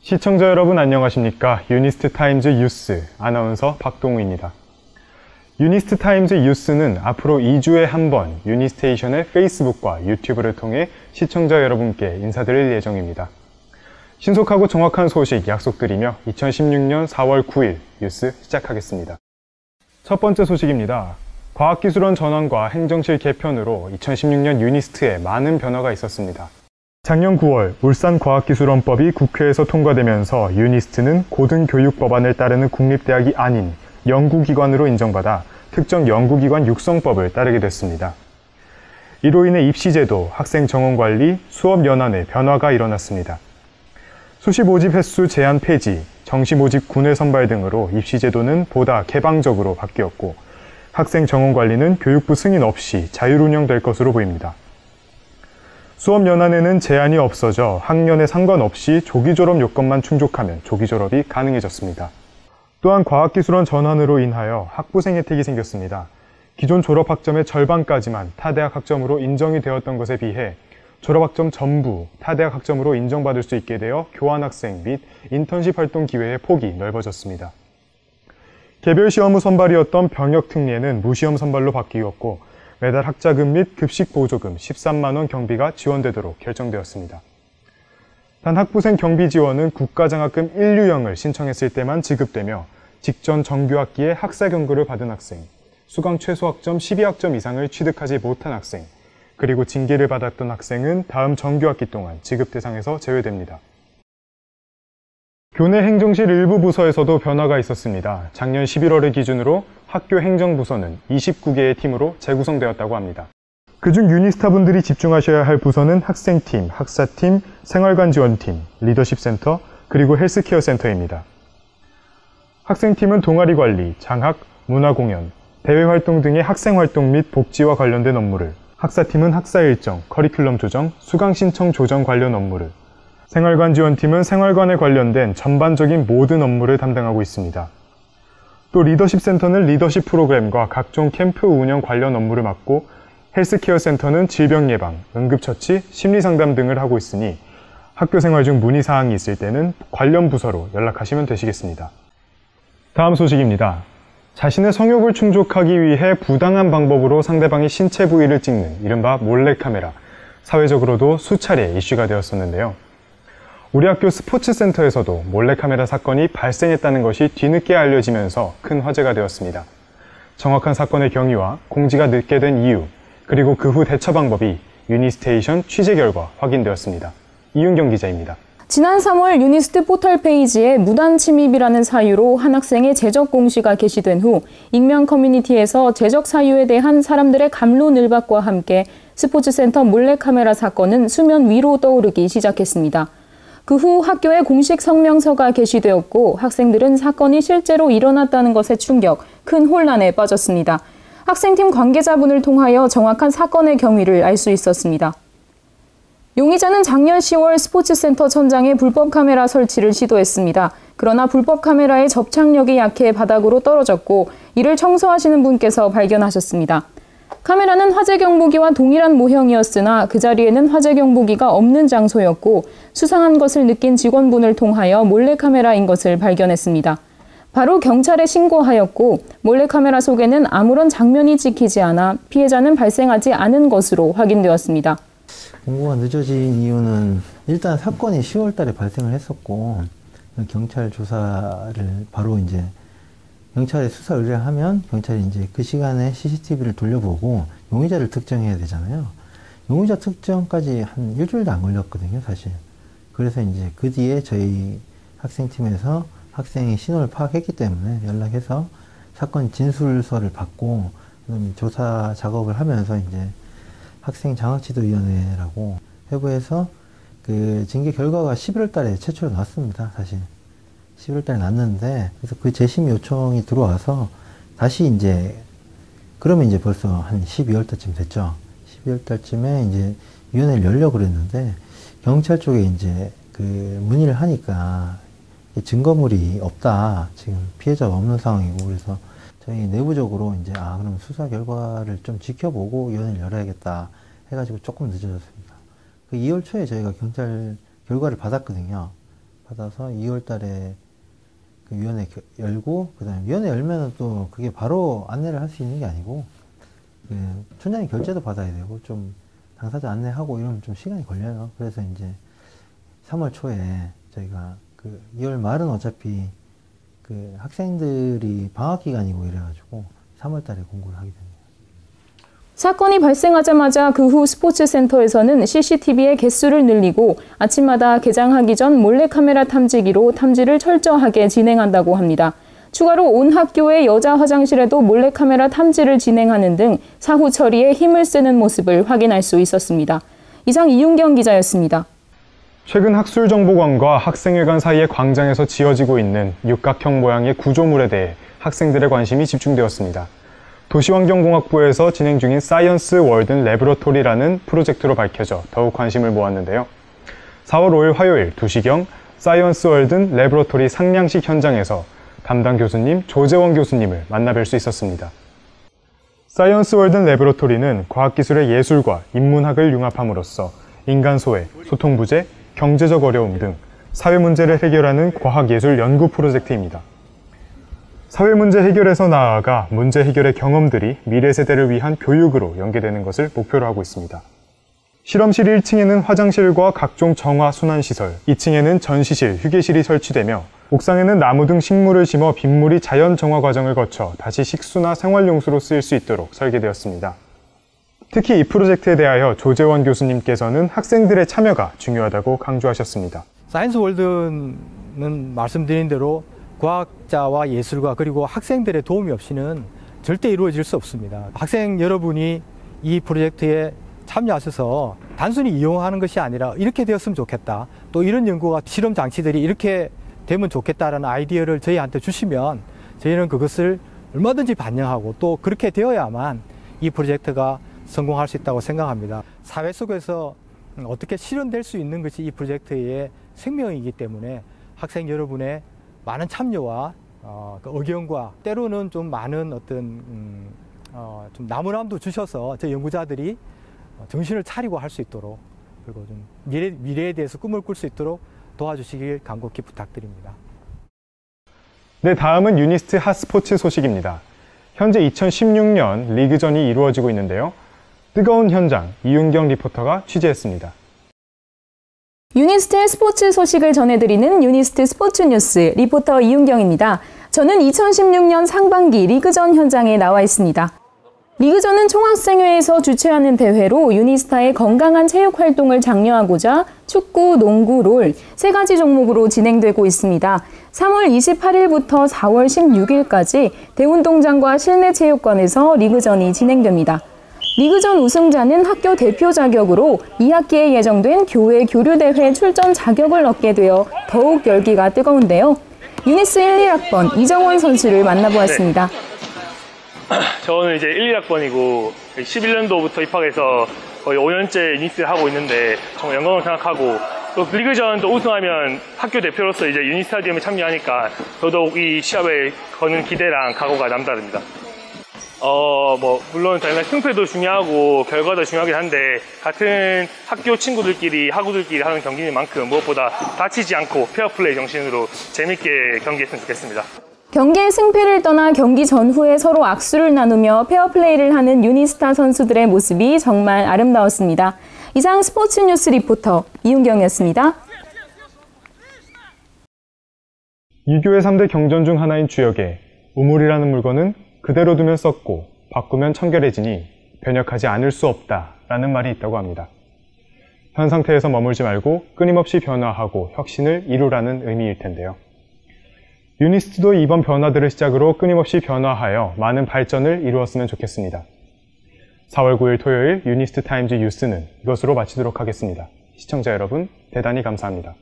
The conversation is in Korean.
시청자 여러분 안녕하십니까? 유니스트 타임즈 뉴스 아나운서 박동우입니다. 유니스트 타임즈 뉴스는 앞으로 2주에 한 번 유니스테이션의 페이스북과 유튜브를 통해 시청자 여러분께 인사드릴 예정입니다. 신속하고 정확한 소식 약속드리며 2016년 4월 9일 뉴스 시작하겠습니다. 첫 번째 소식입니다. 과학기술원 전환과 행정실 개편으로 2016년 유니스트에 많은 변화가 있었습니다. 작년 9월 울산과학기술원법이 국회에서 통과되면서 유니스트는 고등교육법안을 따르는 국립대학이 아닌 연구기관으로 인정받아 특정 연구기관 육성법을 따르게 됐습니다. 이로 인해 입시제도, 학생 정원관리, 수업 연한에 변화가 일어났습니다. 수시 모집 횟수 제한 폐지, 정시 모집 군회 선발 등으로 입시제도는 보다 개방적으로 바뀌었고 학생 정원관리는 교육부 승인 없이 자율 운영될 것으로 보입니다. 수업 연한에는 제한이 없어져 학년에 상관없이 조기 졸업 요건만 충족하면 조기 졸업이 가능해졌습니다. 또한 과학기술원 전환으로 인하여 학부생 혜택이 생겼습니다. 기존 졸업학점의 절반까지만 타대학 학점으로 인정이 되었던 것에 비해 졸업학점 전부 타대학 학점으로 인정받을 수 있게 되어 교환학생 및 인턴십 활동 기회의 폭이 넓어졌습니다. 개별 시험 후 선발이었던 병역특례는 무시험 선발로 바뀌었고 매달 학자금 및 급식 보조금 13만원 경비가 지원되도록 결정되었습니다. 단 학부생 경비 지원은 국가장학금 1유형을 신청했을 때만 지급되며 직전 정규학기에 학사 경고를 받은 학생, 수강 최소 학점 12학점 이상을 취득하지 못한 학생, 그리고 징계를 받았던 학생은 다음 정규학기 동안 지급 대상에서 제외됩니다. 교내 행정실 일부 부서에서도 변화가 있었습니다. 작년 11월을 기준으로 학교 행정부서는 29개의 팀으로 재구성되었다고 합니다. 그중 유니스타분들이 집중하셔야 할 부서는 학생팀, 학사팀, 생활관 지원팀, 리더십센터, 그리고 헬스케어 센터입니다. 학생팀은 동아리 관리, 장학, 문화공연, 대외활동 등의 학생활동 및 복지와 관련된 업무를, 학사팀은 학사 일정, 커리큘럼 조정, 수강 신청 조정 관련 업무를, 생활관 지원팀은 생활관에 관련된 전반적인 모든 업무를 담당하고 있습니다. 또 리더십 센터는 리더십 프로그램과 각종 캠프 운영 관련 업무를 맡고 헬스케어 센터는 질병 예방, 응급처치, 심리상담 등을 하고 있으니 학교 생활 중 문의사항이 있을 때는 관련 부서로 연락하시면 되시겠습니다. 다음 소식입니다. 자신의 성욕을 충족하기 위해 부당한 방법으로 상대방의 신체 부위를 찍는 이른바 몰래카메라, 사회적으로도 수차례 이슈가 되었었는데요. 우리 학교 스포츠센터에서도 몰래카메라 사건이 발생했다는 것이 뒤늦게 알려지면서 큰 화제가 되었습니다. 정확한 사건의 경위와 공지가 늦게 된 이유, 그리고 그 후 대처 방법이 유니스테이션 취재 결과 확인되었습니다. 이윤경 기자입니다. 지난 3월 유니스트 포털 페이지에 무단 침입이라는 사유로 한 학생의 제적 공시가 게시된 후 익명 커뮤니티에서 제적 사유에 대한 사람들의 갑론을박과 함께 스포츠센터 몰래카메라 사건은 수면 위로 떠오르기 시작했습니다. 그 후 학교에 공식 성명서가 게시되었고 학생들은 사건이 실제로 일어났다는 것에 충격, 큰 혼란에 빠졌습니다. 학생팀 관계자분을 통하여 정확한 사건의 경위를 알 수 있었습니다. 용의자는 작년 10월 스포츠센터 천장에 불법 카메라 설치를 시도했습니다. 그러나 불법 카메라의 접착력이 약해 바닥으로 떨어졌고 이를 청소하시는 분께서 발견하셨습니다. 카메라는 화재 경보기와 동일한 모형이었으나 그 자리에는 화재 경보기가 없는 장소였고 수상한 것을 느낀 직원분을 통하여 몰래카메라인 것을 발견했습니다. 바로 경찰에 신고하였고 몰래카메라 속에는 아무런 장면이 찍히지 않아 피해자는 발생하지 않은 것으로 확인되었습니다. 공고가 늦어진 이유는 일단 사건이 10월 달에 발생을 했었고 경찰 조사를 바로 이제 경찰에 수사 의뢰하면 경찰이 이제 그 시간에 CCTV를 돌려보고 용의자를 특정해야 되잖아요. 용의자 특정까지 한 일주일도 안 걸렸거든요, 사실. 그래서 이제 그 뒤에 저희 학생팀에서 학생의 신원을 파악했기 때문에 연락해서 사건 진술서를 받고 조사 작업을 하면서 이제 학생장학지도위원회라고 회부해서 그 징계 결과가 11월 달에 최초로 나왔습니다, 사실. 11월 달에 났는데, 그래서 그 재심 요청이 들어와서 다시 이제, 그러면 이제 벌써 한 12월 달쯤 됐죠. 12월 달쯤에 이제 위원회를 열려고 그랬는데, 경찰 쪽에 이제 그 문의를 하니까 증거물이 없다. 지금 피해자가 없는 상황이고, 그래서 저희 내부적으로 이제 그럼 수사 결과를 좀 지켜보고 위원회를 열어야겠다 해가지고 조금 늦어졌습니다. 그 2월 초에 저희가 경찰 결과를 받았거든요. 받아서 2월 달에 그 위원회 열고, 그 다음에 위원회 열면은 또 그게 바로 안내를 할 수 있는 게 아니고, 그 촌장님 결재도 받아야 되고, 좀 당사자 안내하고 이러면 좀 시간이 걸려요. 그래서 이제 3월 초에 저희가 그 2월 말은 어차피 그 학생들이 방학 기간이고 이래가지고 3월 달에 공고를 하게 됩니다. 사건이 발생하자마자 그 후 스포츠센터에서는 CCTV의 개수를 늘리고 아침마다 개장하기 전 몰래카메라 탐지기로 탐지를 철저하게 진행한다고 합니다. 추가로 온 학교의 여자 화장실에도 몰래카메라 탐지를 진행하는 등 사후 처리에 힘을 쓰는 모습을 확인할 수 있었습니다. 이상 이윤경 기자였습니다. 최근 학술정보관과 학생회관 사이의 광장에서 지어지고 있는 육각형 모양의 구조물에 대해 학생들의 관심이 집중되었습니다. 도시환경공학부에서 진행 중인 사이언스 월든 레보러토리라는 프로젝트로 밝혀져 더욱 관심을 모았는데요. 4월 5일 화요일 2시경 사이언스 월든 레보러토리 상량식 현장에서 담당 교수님 조재원 교수님을 만나뵐 수 있었습니다. 사이언스 월든 레보러토리는 과학기술의 예술과 인문학을 융합함으로써 인간 소외, 소통 부재, 경제적 어려움 등 사회 문제를 해결하는 과학예술 연구 프로젝트입니다. 사회 문제 해결에서 나아가 문제 해결의 경험들이 미래 세대를 위한 교육으로 연계되는 것을 목표로 하고 있습니다. 실험실 1층에는 화장실과 각종 정화 순환시설, 2층에는 전시실, 휴게실이 설치되며 옥상에는 나무 등 식물을 심어 빗물이 자연 정화 과정을 거쳐 다시 식수나 생활용수로 쓰일 수 있도록 설계되었습니다. 특히 이 프로젝트에 대하여 조재원 교수님께서는 학생들의 참여가 중요하다고 강조하셨습니다. 사이언스 월드는 말씀드린 대로 과학자와 예술가 그리고 학생들의 도움이 없이는 절대 이루어질 수 없습니다. 학생 여러분이 이 프로젝트에 참여하셔서 단순히 이용하는 것이 아니라 이렇게 되었으면 좋겠다. 또 이런 연구가 실험 장치들이 이렇게 되면 좋겠다라는 아이디어를 저희한테 주시면 저희는 그것을 얼마든지 반영하고 또 그렇게 되어야만 이 프로젝트가 성공할 수 있다고 생각합니다. 사회 속에서 어떻게 실현될 수 있는 것이 이 프로젝트의 생명이기 때문에 학생 여러분의 많은 참여와 의견과 때로는 좀 많은 어떤 좀 나무람도 주셔서 저희 연구자들이 정신을 차리고 할 수 있도록 그리고 좀 미래에 대해서 꿈을 꿀 수 있도록 도와주시길 간곡히 부탁드립니다. 네, 다음은 유니스트 핫스포츠 소식입니다. 현재 2016년 리그전이 이루어지고 있는데요. 뜨거운 현장, 이윤경 리포터가 취재했습니다. 유니스트의 스포츠 소식을 전해드리는 유니스트 스포츠 뉴스 리포터 이윤경입니다. 저는 2016년 상반기 리그전 현장에 나와 있습니다. 리그전은 총학생회에서 주최하는 대회로 유니스타의 건강한 체육 활동을 장려하고자 축구, 농구, 롤 3가지 종목으로 진행되고 있습니다. 3월 28일부터 4월 16일까지 대운동장과 실내체육관에서 리그전이 진행됩니다. 리그전 우승자는 학교 대표 자격으로 2학기에 예정된 교회 교류대회 출전 자격을 얻게 되어 더욱 열기가 뜨거운데요. 유니스 1, 1학번 이정원 선수를 만나보았습니다. 저는 이제 1, 1학번이고 11년도부터 입학해서 거의 5년째 유니스를 하고 있는데 정말 영광을 생각하고 또 리그전 또 우승하면 학교 대표로서 이제 유니스타디움에 참여하니까 더더욱 이 시합에 거는 기대랑 각오가 남다릅니다. 물론 당연히 승패도 중요하고 결과도 중요하긴 한데 같은 학교 친구들끼리 학우들끼리 하는 경기인 만큼 무엇보다 다치지 않고 페어플레이 정신으로 재밌게 경기했으면 좋겠습니다. 경기의 승패를 떠나 경기 전후에 서로 악수를 나누며 페어플레이를 하는 유니스타 선수들의 모습이 정말 아름다웠습니다. 이상 스포츠 뉴스 리포터 이윤경이었습니다. 이교의 3대 경전 중 하나인 주역에 우물이라는 물건은 그대로 두면 썩고 바꾸면 청결해지니 변혁하지 않을 수 없다라는 말이 있다고 합니다. 현 상태에서 머물지 말고 끊임없이 변화하고 혁신을 이루라는 의미일 텐데요. 유니스트도 이번 변화들을 시작으로 끊임없이 변화하여 많은 발전을 이루었으면 좋겠습니다. 4월 9일 토요일 유니스트 타임즈 뉴스는 이것으로 마치도록 하겠습니다. 시청자 여러분, 대단히 감사합니다.